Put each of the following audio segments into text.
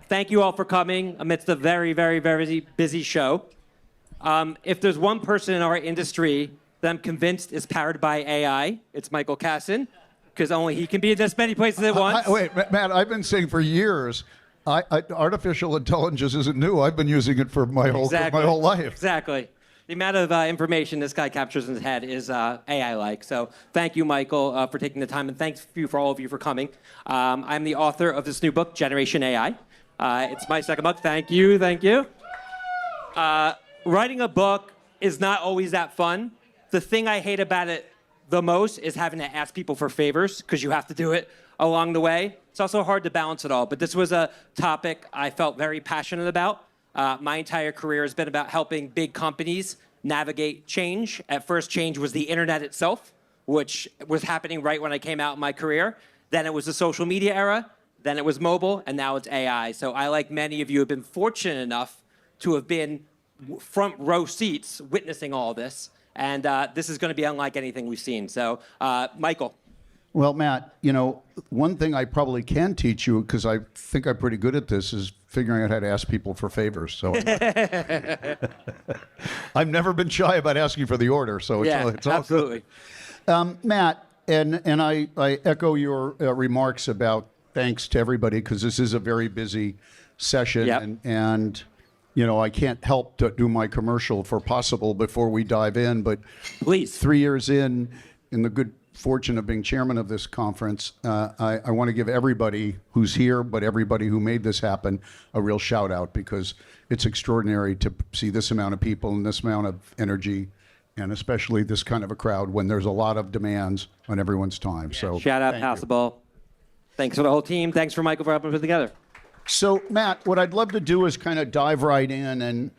Thank you all for coming amidst a very, very, very busy show. If there's one person in our industry that I'm convinced is powered by AI, it's Michael Kassan, because only he can be in this many places at once. Wait, Matt, I've been saying for years, artificial intelligence isn't new. I've been using it for my whole life. Exactly. The amount of information this guy captures in his head is AI-like. So thank you, Michael, for taking the time, and thanks you for all of you for coming. I'm the author of this new book, Generation AI. It's my second book. Thank you. Writing a book is not always that fun. The thing I hate about it the most is having to ask people for favors, because you have to do it along the way. It's also hard to balance it all, but this was a topic I felt very passionate about. My entire career has been about helping big companies navigate change. At first, change was the internet itself, which was happening right when I came out in my career. Then it was the social media era. Then it was mobile, and now it's AI. So I, like many of you, have been fortunate enough to have been front row seats witnessing all this. And this is going to be unlike anything we've seen. So, Michael. Well, Matt, one thing I probably can teach you, because I think I'm pretty good at this, is figuring out how to ask people for favors. So I've never been shy about asking for the order. So it's absolutely. Matt, and I echo your remarks about thanks to everybody, because this is a very busy session. Yep. And I can't help to do my commercial for Possible before we dive in. But please, 3 years in the good fortune of being chairman of this conference, I want to give everybody who's here, but everybody who made this happen, a real shout out, because it's extraordinary to see this amount of people and this amount of energy, and especially this kind of a crowd when there's a lot of demands on everyone's time. Yeah. So shout out Possible. Thanks for the whole team. Thanks for Michael for helping put it together. So Matt, what I'd love to do is kind of dive right in, and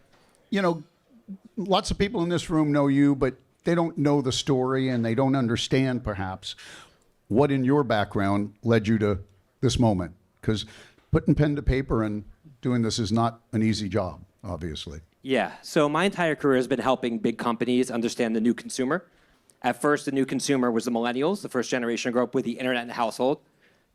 lots of people in this room know you, but they don't know the story, and they don't understand perhaps what in your background led you to this moment. Because putting pen to paper and doing this is not an easy job, obviously. Yeah, so my entire career has been helping big companies understand the new consumer. At first, the new consumer was the millennials, the first generation to grow up with the internet in the household.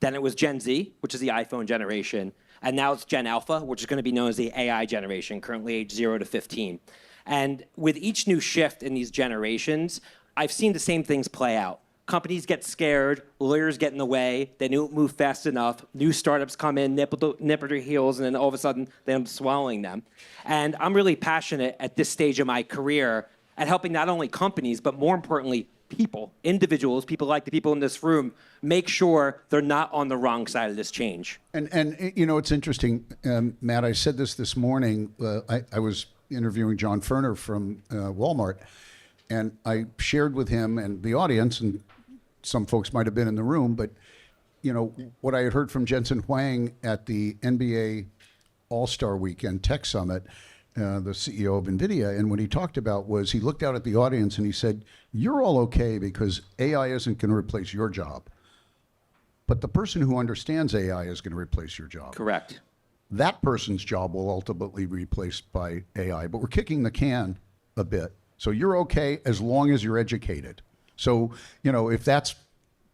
Then it was Gen Z, which is the iPhone generation. And now it's Gen Alpha, which is going to be known as the AI generation, currently age 0 to 15. And with each new shift in these generations, I've seen the same things play out. Companies get scared, lawyers get in the way, they don't move fast enough, new startups come in, nip at their heels, and then all of a sudden, they end up swallowing them. And I'm really passionate at this stage of my career at helping not only companies, but more importantly, people, individuals, people like the people in this room, make sure they're not on the wrong side of this change. And it's interesting, Matt, I said this morning. I was interviewing John Furner from Walmart, and I shared with him and the audience, and some folks might have been in the room, but what I had heard from Jensen Huang at the NBA All-Star Weekend Tech Summit, the CEO of NVIDIA, and what he talked about was he looked out at the audience and he said, you're all okay because AI isn't going to replace your job, but the person who understands AI is going to replace your job. Correct. That person's job will ultimately be replaced by AI, but we're kicking the can a bit. So you're okay as long as you're educated. So, if that's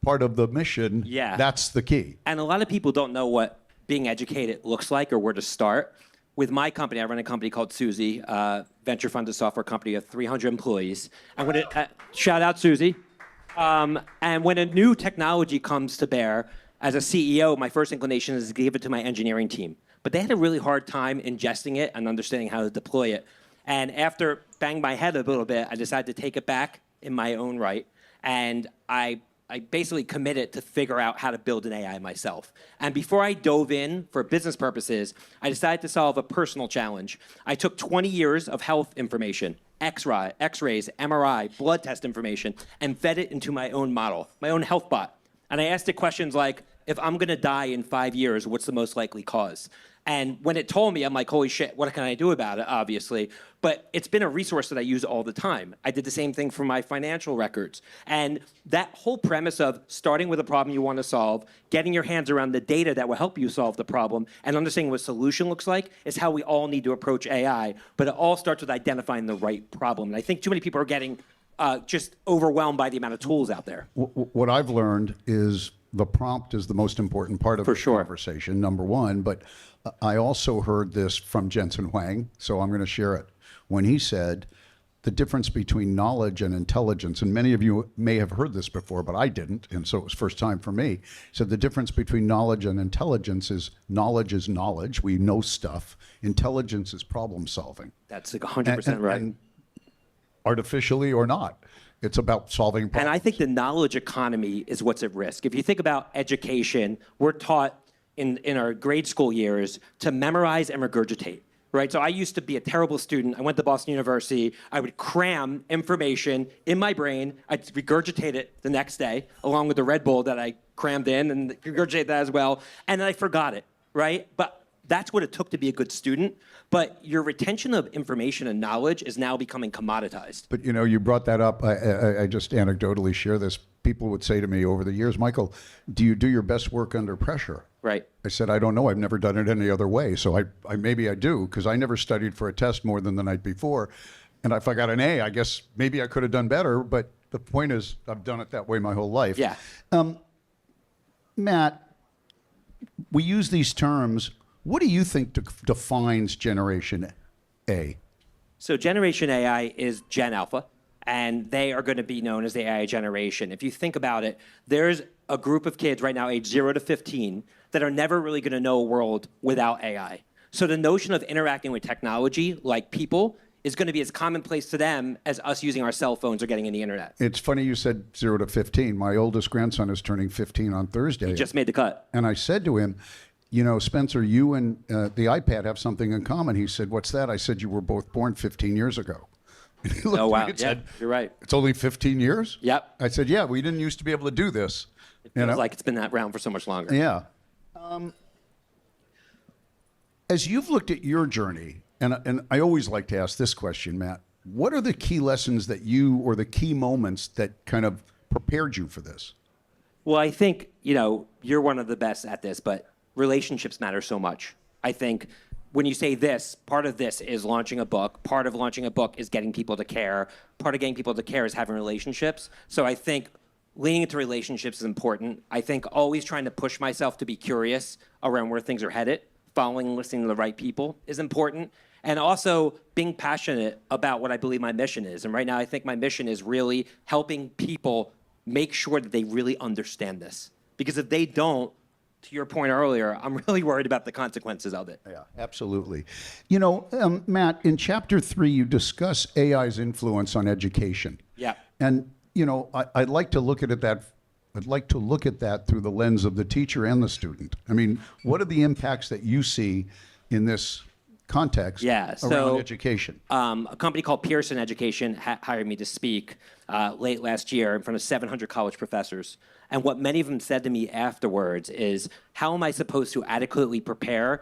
part of the mission, that's the key. And a lot of people don't know what being educated looks like or where to start. With my company, I run a company called Suzy, venture-funded software company of 300 employees. And shout out Suzy. And when a new technology comes to bear, as a CEO, my first inclination is to give it to my engineering team. But they had a really hard time ingesting it and understanding how to deploy it. And after banging my head a little bit, I decided to take it back in my own right. And I basically committed to figure out how to build an AI myself. And before I dove in for business purposes, I decided to solve a personal challenge. I took 20 years of health information, X-rays, MRI, blood test information, and fed it into my own model, my own health bot. And I asked it questions like, if I'm going to die in 5 years, what's the most likely cause? And when it told me, I'm like, holy shit, what can I do about it, obviously? But it's been a resource that I use all the time. I did the same thing for my financial records. And that whole premise of starting with a problem you want to solve, getting your hands around the data that will help you solve the problem, and understanding what a solution looks like is how we all need to approach AI. But it all starts with identifying the right problem. And I think too many people are getting just overwhelmed by the amount of tools out there. What I've learned is the prompt is the most important part of For the sure. conversation, number one. But I also heard this from Jensen Huang, so I'm going to share it. When he said the difference between knowledge and intelligence, and many of you may have heard this before, but I didn't, and so it was first time for me. He said the difference between knowledge and intelligence is knowledge. We know stuff. Intelligence is problem solving. That's like 100% right. And artificially or not, it's about solving problems. And I think the knowledge economy is what's at risk. If you think about education, we're taught in our grade school years to memorize and regurgitate, right? So I used to be a terrible student. I went to Boston University. I would cram information in my brain. I'd regurgitate it the next day, along with the Red Bull that I crammed in and regurgitate that as well. And then I forgot it, right? But that's what it took to be a good student. But your retention of information and knowledge is now becoming commoditized. But you know, you brought that up. I just anecdotally share this. People would say to me over the years, Michael, do you do your best work under pressure? Right. I said, I don't know. I've never done it any other way. So I maybe I do, because I never studied for a test more than the night before. And if I got an A, I guess maybe I could have done better. But the point is, I've done it that way my whole life. Yeah. Matt, we use these terms. What do you think defines Generation A? So Generation AI is Gen Alpha, and they are going to be known as the AI generation. If you think about it, there's a group of kids right now, age 0 to 15, that are never really going to know a world without AI. So the notion of interacting with technology, like people, is going to be as commonplace to them as us using our cell phones or getting in the internet. It's funny you said 0 to 15. My oldest grandson is turning 15 on Thursday. He just made the cut. And I said to him, you know, Spencer, you and the iPad have something in common. He said, what's that? I said, you were both born 15 years ago. And he looked Oh, at wow. me and Yeah, said, you're right. it's only 15 years? Yep. I said, yeah, we didn't used to be able to do this. It feels like it's been around for so much longer. Yeah. As you've looked at your journey, and I always like to ask this question, Matt, what are the key lessons that you, or the key moments that kind of prepared you for this? Well, I think, you know, you're one of the best at this, but relationships matter so much. I think when you say this, part of this is launching a book. Part of launching a book is getting people to care. Part of getting people to care is having relationships. So I think leaning into relationships is important. I think always trying to push myself to be curious around where things are headed, following and listening to the right people is important. And also being passionate about what I believe my mission is. And right now I think my mission is really helping people make sure that they really understand this. Because if they don't, to your point earlier, I'm really worried about the consequences of it. Yeah, absolutely. You know, Matt, in chapter 3, you discuss AI's influence on education. Yeah. And, you know, I'd like to look at that. I'd like to look at that through the lens of the teacher and the student. I mean, what are the impacts that you see in this context around education? A company called Pearson Education hired me to speak late last year in front of 700 college professors. And what many of them said to me afterwards is, how am I supposed to adequately prepare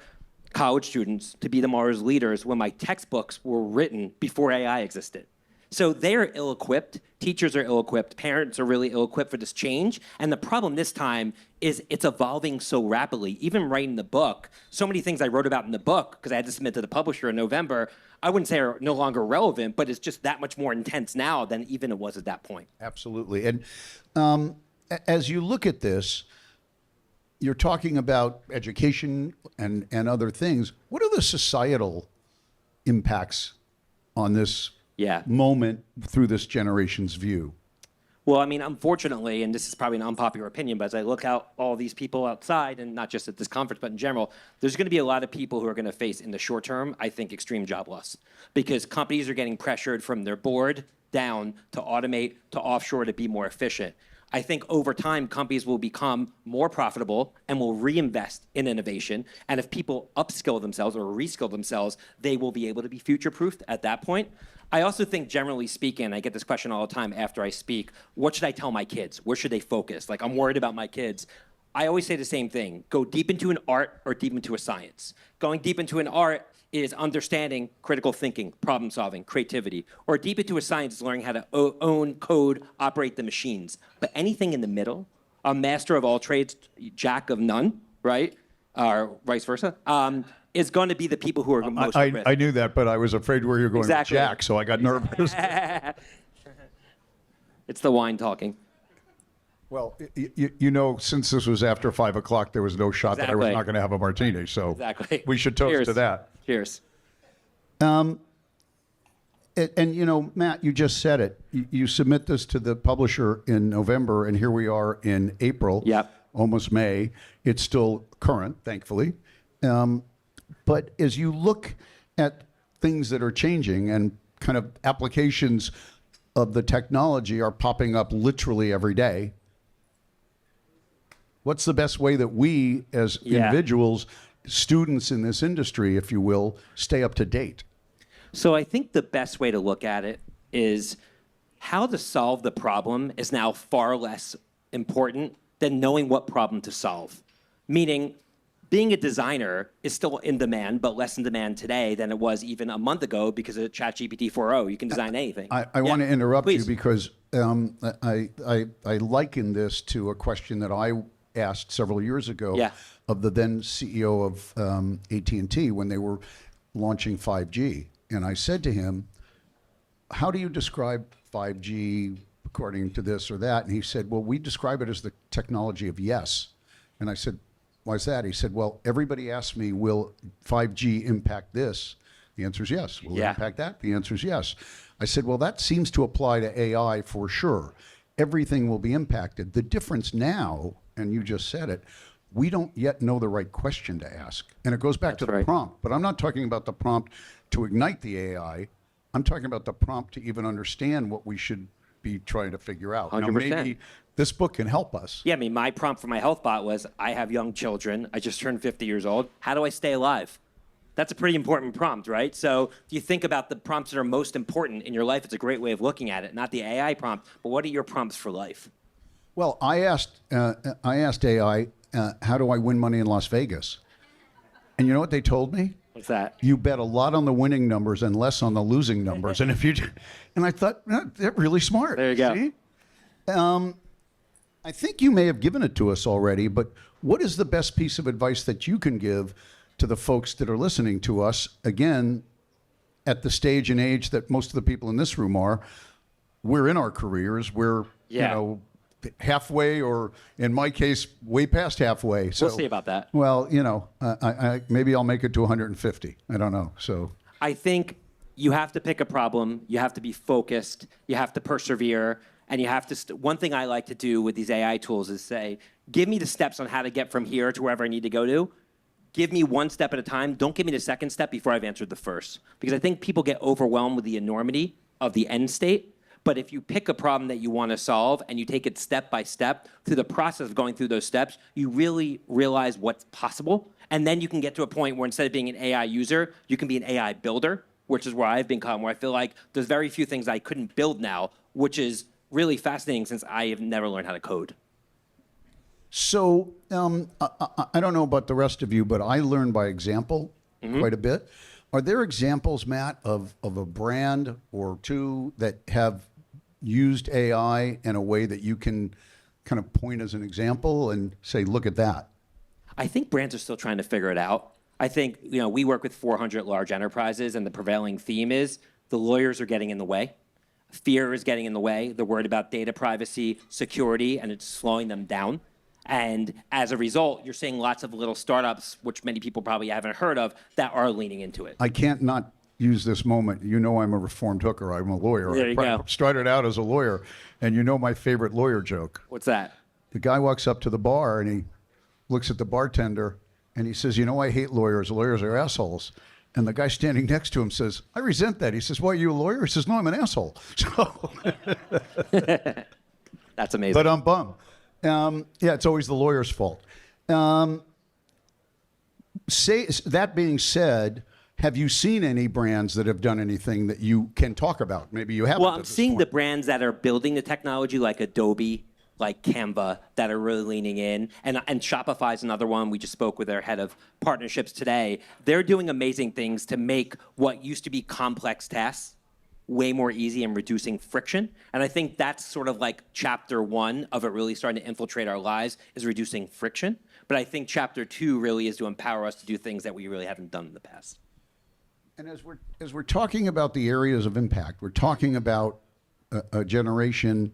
college students to be tomorrow's leaders when my textbooks were written before AI existed? So they're ill-equipped, teachers are ill-equipped, parents are really ill-equipped for this change. And the problem this time is it's evolving so rapidly. Even writing the book, so many things I wrote about in the book, because I had to submit to the publisher in November, I wouldn't say are no longer relevant, but it's just that much more intense now than even it was at that point. Absolutely. And as you look at this, you're talking about education and other things. What are the societal impacts on this moment through this generation's view? Well, I mean, unfortunately, and this is probably an unpopular opinion, but as I look out all these people outside, and not just at this conference, but in general, there's going to be a lot of people who are going to face, in the short term, I think, extreme job loss. Because companies are getting pressured from their board down to automate, to offshore, to be more efficient. I think over time, companies will become more profitable and will reinvest in innovation. And if people upskill themselves or reskill themselves, they will be able to be future-proofed at that point. I also think, generally speaking, I get this question all the time after I speak, what should I tell my kids? Where should they focus? Like, I'm worried about my kids. I always say the same thing. Go deep into an art or deep into a science. Going deep into an art is understanding critical thinking, problem solving, creativity. Or deep into a science is learning how to own, code, operate the machines. But anything in the middle, a master of all trades, jack of none, right? Or vice versa, is going to be the people who are most at risk. I knew that, but I was afraid where you were going with Jack, so I got nervous. It's the wine talking. Well, you know, since this was after 5 o'clock, there was no shot that I was Exactly. not going to have a martini. So Exactly. we should toast Cheers. to that. Cheers. And you know, Matt, you just said it. You submit this to the publisher in November, and here we are in April. Yep. Almost May. It's still current, thankfully. But as you look at things that are changing and kind of applications of the technology are popping up literally every day, what's the best way that we, as individuals, students in this industry, if you will, stay up to date? So I think the best way to look at it is how to solve the problem is now far less important than knowing what problem to solve. Meaning, being a designer is still in demand, but less in demand today than it was even a month ago because of ChatGPT 4.0. You can design anything. I want to interrupt Please. you because I liken this to a question that I asked several years ago of the then CEO of AT&T when they were launching 5G. And I said to him, how do you describe 5G according to this or that? And he said, well, we describe it as the technology of yes. And I said, why is that? He said, well, everybody asks me, will 5G impact this? The answer is yes. Will it impact that? The answer is yes. I said, well, that seems to apply to AI for sure. Everything will be impacted. The difference now, and you just said it, we don't yet know the right question to ask. And it goes back to the prompt. But I'm not talking about the prompt to ignite the AI. I'm talking about the prompt to even understand what we should be trying to figure out. 100%. Now, maybe this book can help us. Yeah, I mean, my prompt for my health bot was, I have young children. I just turned 50 years old. How do I stay alive? That's a pretty important prompt, right? So if you think about the prompts that are most important in your life, it's a great way of looking at it. Not the AI prompt, but what are your prompts for life? Well, I asked AI, how do I win money in Las Vegas? And you know what they told me? What's that? You bet a lot on the winning numbers and less on the losing numbers. And if you, and I thought, they're really smart. There you go. See? I think you may have given it to us already, but what is the best piece of advice that you can give to the folks that are listening to us? Again, at the stage and age that most of the people in this room are, we're in our careers. We're, you know, halfway, or in my case, way past halfway. So, We'll see about that. Well, you know, I maybe I'll make it to 150. I don't know. So I think you have to pick a problem. You have to be focused. You have to persevere. And you have to, one thing I like to do with these AI tools is say, give me the steps on how to get from here to wherever I need to go to. Give me one step at a time. Don't give me the second step before I've answered the first. Because I think people get overwhelmed with the enormity of the end state. But if you pick a problem that you want to solve and you take it step by step through the process of going through those steps, you really realize what's possible. And then you can get to a point where instead of being an AI user, you can be an AI builder, which is where I've become, where I feel like there's very few things I couldn't build now, which is really fascinating since I have never learned how to code. So I don't know about the rest of you, but I learn by example quite a bit. Are there examples, Matt, of a brand or two that have used AI in a way that you can kind of point as an example and say, look at that? I think brands are still trying to figure it out. I think, you know, we work with 400 large enterprises, and the prevailing theme is the lawyers are getting in the way. Fear is getting in the way. They're worried about data privacy, security, and it's slowing them down. And as a result, you're seeing lots of little startups, which many people probably haven't heard of, that are leaning into it. I can't not use this moment. You know I'm a reformed hooker. I'm a lawyer. There you go. Started out as a lawyer. And you know my favorite lawyer joke. What's that? The guy walks up to the bar and he looks at the bartender and he says, you know, I hate lawyers. Lawyers are assholes. And the guy standing next to him says, I resent that. He says, why, are you a lawyer? He says, no, I'm an asshole. So That's amazing. But I'm bummed. Yeah, it's always the lawyer's fault. That being said, have you seen any brands that have done anything that you can talk about? Maybe you haven't. Well, I'm seeing the brands that are building the technology, like Adobe, like Canva, that are really leaning in. And Shopify is another one. We just spoke with their head of partnerships today. They're doing amazing things to make what used to be complex tasks way more easy and reducing friction. And I think that's sort of like chapter one of it really starting to infiltrate our lives, is reducing friction. But I think chapter two really is to empower us to do things that we really haven't done in the past. And as we're talking about the areas of impact, we're talking about a generation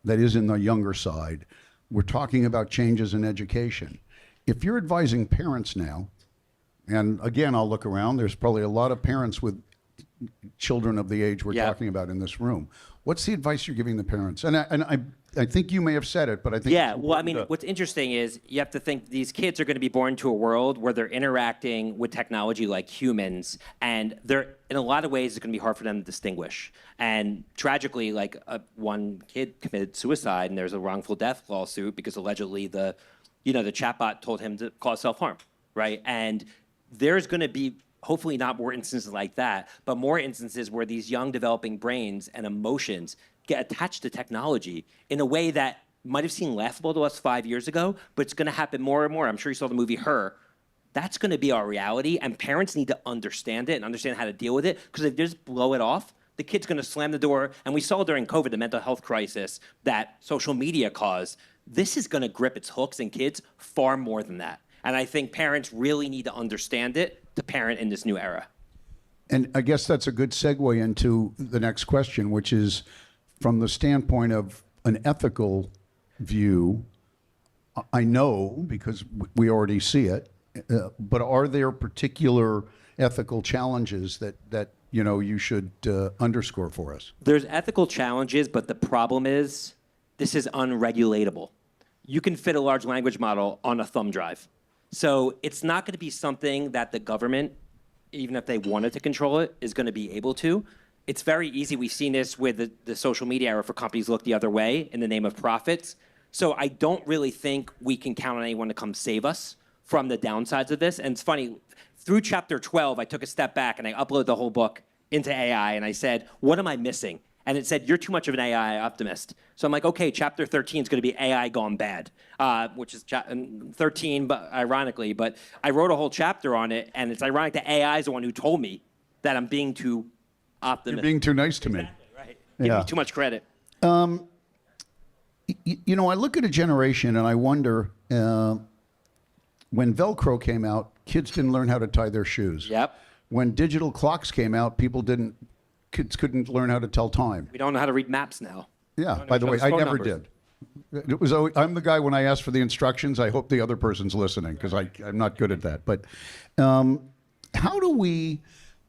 that is in the younger side. we're talking about changes in education. If you're advising parents now, and again, I'll look around, there's probably a lot of parents with children of the age we're talking about in this room. What's the advice you're giving the parents? And I think you may have said it, but I think Yeah, well, I mean, what's interesting is you have to think these kids are going to be born to a world where they're interacting with technology like humans, and they're in a lot of ways it's going to be hard for them to distinguish. And tragically, like one kid committed suicide, and there's a wrongful death lawsuit because allegedly the chatbot told him to cause self-harm, right? And there's going to be hopefully not more instances like that, but more instances where these young developing brains and emotions get attached to technology in a way that might have seemed laughable to us 5 years ago, but it's going to happen more and more. I'm sure you saw the movie Her. That's going to be our reality, and parents need to understand it and understand how to deal with it, because if they just blow it off, the kid's going to slam the door. And we saw during COVID, the mental health crisis that social media caused. This is going to grip its hooks in kids far more than that. And I think parents really need to understand it to parent in this new era. And I guess that's a good segue into the next question, which is from the standpoint of an ethical view. I know because we already see it, but are there particular ethical challenges that you should underscore for us? There's ethical challenges, but the problem is this is unregulatable. You can fit a large language model on a thumb drive. So it's not going to be something that the government, even if they wanted to control it, is going to be able to. It's very easy. We've seen this with the social media era for companies to look the other way in the name of profits. So I don't really think we can count on anyone to come save us from the downsides of this. And it's funny, through chapter 12, I took a step back and I uploaded the whole book into AI and I said, what am I missing? And it said, you're too much of an AI optimist. So I'm like, okay, chapter 13 is going to be AI gone bad, which is 13, but ironically. But I wrote a whole chapter on it, and it's ironic that AI is the one who told me that I'm being too optimistic. You're being too nice to me. Exactly, right. Give me too much credit. I look at a generation and I wonder, when Velcro came out, kids didn't learn how to tie their shoes. Yep. When digital clocks came out, kids couldn't learn how to tell time. We don't know how to read maps now. Yeah, by the way, I never did. It was always, I'm the guy when I ask for the instructions, I hope the other person's listening because I'm not good at that. But how do we,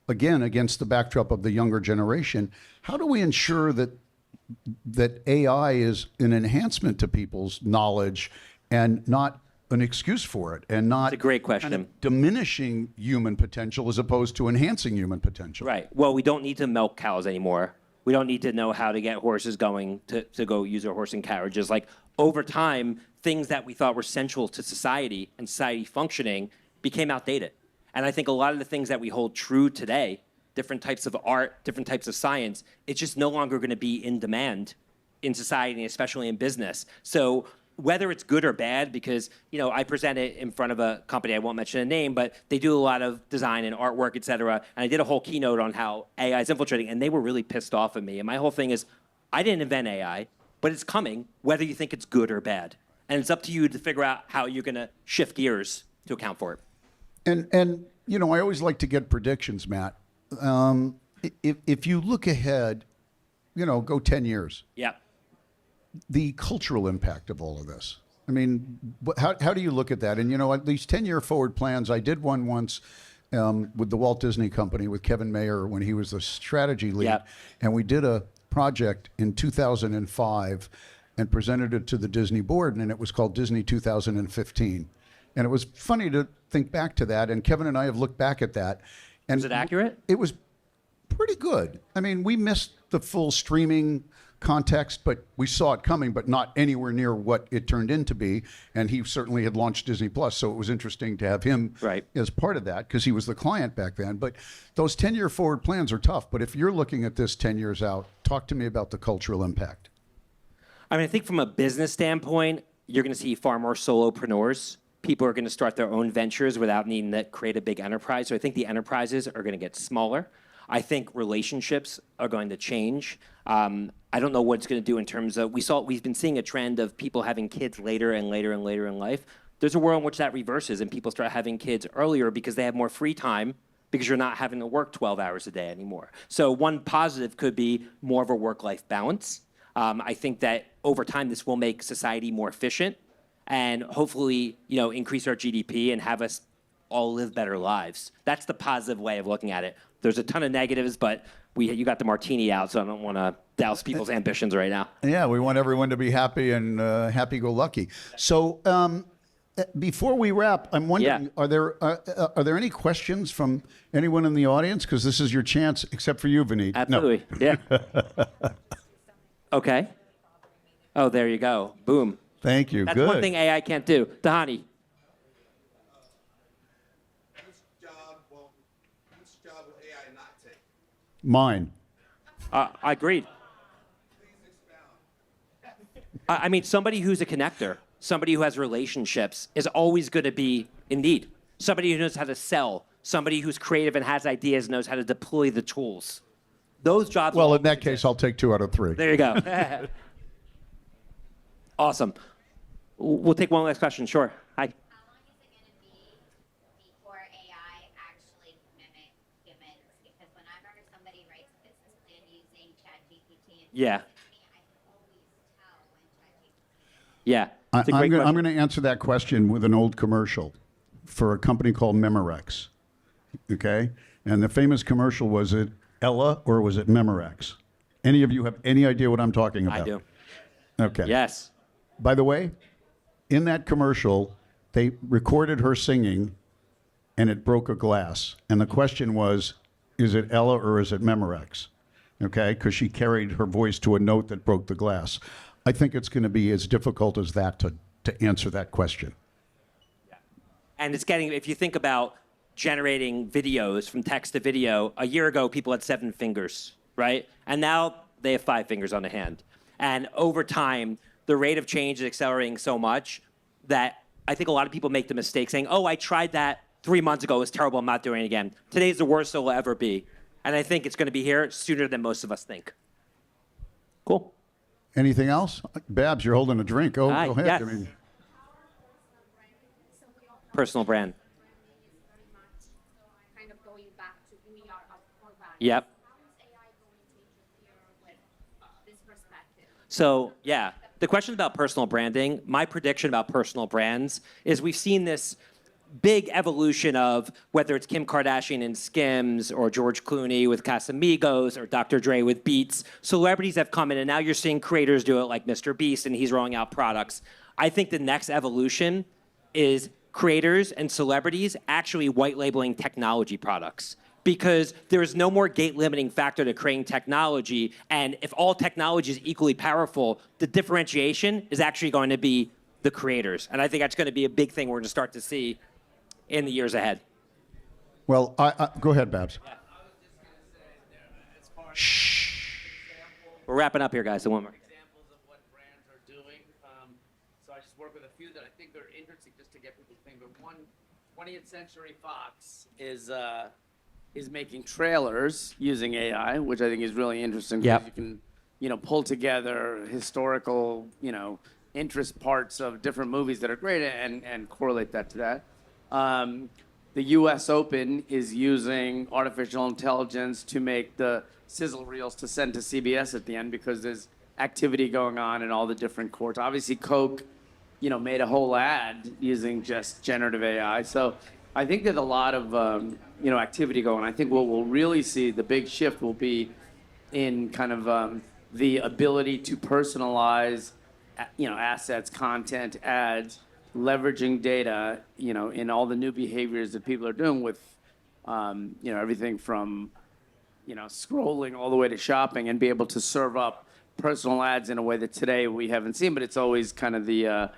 again, against the backdrop of the younger generation, how do we ensure that AI is an enhancement to people's knowledge and not an excuse for it, and not It's a great question. kind of diminishing human potential as opposed to enhancing human potential? Right. Well, we don't need to milk cows anymore. We don't need to know how to get horses going to go use our horse and carriages. Like, over time, things that we thought were central to society and society functioning became outdated. And I think a lot of the things that we hold true today, different types of art, different types of science, it's just no longer going to be in demand in society, especially in business. So whether it's good or bad, because I present it in front of a company, I won't mention a name, but they do a lot of design and artwork, et cetera. And I did a whole keynote on how AI is infiltrating, and they were really pissed off at me. And my whole thing is, I didn't invent AI, but it's coming, whether you think it's good or bad. And it's up to you to figure out how you're going to shift gears to account for it. And I always like to get predictions, Matt. If you look ahead, go 10 years. Yeah. The cultural impact of all of this. I mean, how do you look at that? And, at these 10-year forward plans, I did one once with the Walt Disney Company with Kevin Mayer when he was the strategy lead. Yep. And we did a project in 2005 and presented it to the Disney board, and it was called Disney 2015. And it was funny to think back to that, and Kevin and I have looked back at that. And Was it accurate? It was pretty good. I mean, we missed the full streaming context, but we saw it coming, but not anywhere near what it turned into be. And he certainly had launched Disney Plus, so it was interesting to have him as part of that because he was the client back then. But those 10-year forward plans are tough. But if you're looking at this 10 years out, talk to me about the cultural impact. I mean, I think from a business standpoint, you're going to see far more solopreneurs. People are going to start their own ventures without needing to create a big enterprise. So I think the enterprises are going to get smaller. I think relationships are going to change. I don't know what it's going to do in terms of, we've been seeing a trend of people having kids later and later and later in life. There's a world in which that reverses and people start having kids earlier because they have more free time because you're not having to work 12 hours a day anymore. So one positive could be more of a work-life balance. I think that over time, this will make society more efficient and hopefully, increase our GDP and have us all live better lives. That's the positive way of looking at it. There's a ton of negatives, but you got the martini out, so I don't want to douse people's ambitions right now. Yeah, we want everyone to be happy and happy-go-lucky. So before we wrap, I'm wondering, are there any questions from anyone in the audience? Because this is your chance, except for you, Vineet. Absolutely. No. Yeah. Okay. Oh, there you go. Boom. Thank you. That's Good. one thing AI can't do. Dahani. Which job will AI not take? Mine. I agreed. Please expound. I mean, somebody who's a connector, somebody who has relationships is always going to be in need. Somebody who knows how to sell, somebody who's creative and has ideas and knows how to deploy the tools. Those jobs. Well, in that case, I'll take 2 out of 3. There you go. Awesome. We'll take one last question. Sure. Hi. How long is it going to be before AI actually mimic humans? Because whenever somebody writes a business plan using ChatGPT and Yeah. I can always tell when ChatGPT. Yeah. It's a great I'm question. going to answer that question with an old commercial for a company called Memorex. Okay? And the famous commercial, was it Ella or was it Memorex? Any of you have any idea what I'm talking about? I do. Okay. Yes. By the way, in that commercial, they recorded her singing and it broke a glass. And the question was, is it Ella or is it Memorex? Okay? Because she carried her voice to a note that broke the glass. I think it's going to be as difficult as that to answer that question. And it's getting, if you think about generating videos from text to video, a year ago, people had 7 fingers, right? And now they have 5 fingers on the hand. And over time, the rate of change is accelerating so much that I think a lot of people make the mistake saying, oh, I tried that 3 months ago. It was terrible. I'm not doing it again. Today's the worst it will ever be. And I think it's going to be here sooner than most of us think. Cool. Anything else? Babs, you're holding a drink. Oh, Hi, go ahead. yes. I mean, Personal brand. Kind of going back to who we are as core values. Yep. How is AI going to interfere with this perspective? So, yeah, the question about personal branding, my prediction about personal brands is we've seen this big evolution of whether it's Kim Kardashian and Skims or George Clooney with Casamigos or Dr. Dre with Beats. Celebrities have come in, and now you're seeing creators do it like Mr. Beast, and he's rolling out products. I think the next evolution is creators and celebrities actually white labeling technology products, because there is no more gate limiting factor to creating technology. And if all technology is equally powerful, the differentiation is actually going to be the creators. And I think that's going to be a big thing we're going to start to see in the years ahead. well, go ahead, Babs. We're wrapping up here, guys. So one more. Examples of what brands are doing. So I just work with a few that I think are interesting just to get people to think. But one, 20th Century Fox is making trailers using AI, which I think is really interesting because Yep. you can, pull together historical, interest parts of different movies that are great and correlate that to that. The U.S. Open is using artificial intelligence to make the sizzle reels to send to CBS at the end because there's activity going on in all the different courts. Obviously, Coke, made a whole ad using just generative AI. So I think there's a lot of, activity going on. I think what we'll really see, the big shift will be in kind of the ability to personalize, assets, content, ads, leveraging data, in all the new behaviors that people are doing with, everything from, scrolling all the way to shopping and be able to serve up personal ads in a way that today we haven't seen, but it's always kind of the,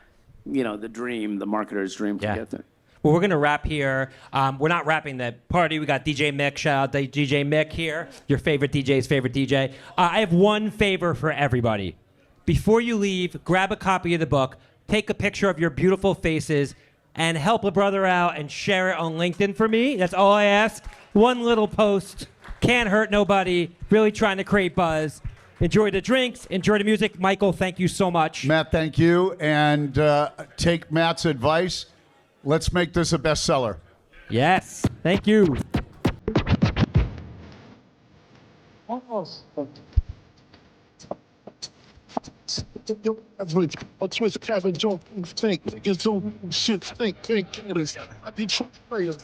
the dream, the marketer's dream to get there. Well, we're going to wrap here. We're not wrapping the party. We got DJ Mick. Shout out to DJ Mick here, your favorite DJ's favorite DJ. I have one favor for everybody. Before you leave, grab a copy of the book, take a picture of your beautiful faces, and help a brother out and share it on LinkedIn for me. That's all I ask. One little post. Can't hurt nobody. Really trying to create buzz. Enjoy the drinks. Enjoy the music. Michael, thank you so much. Matt, thank you. And take Matt's advice. Let's make this a bestseller. Yes. Thank you. Almost. average. What's with cabbage on think? Niggas don't shit think killers. I be trying players.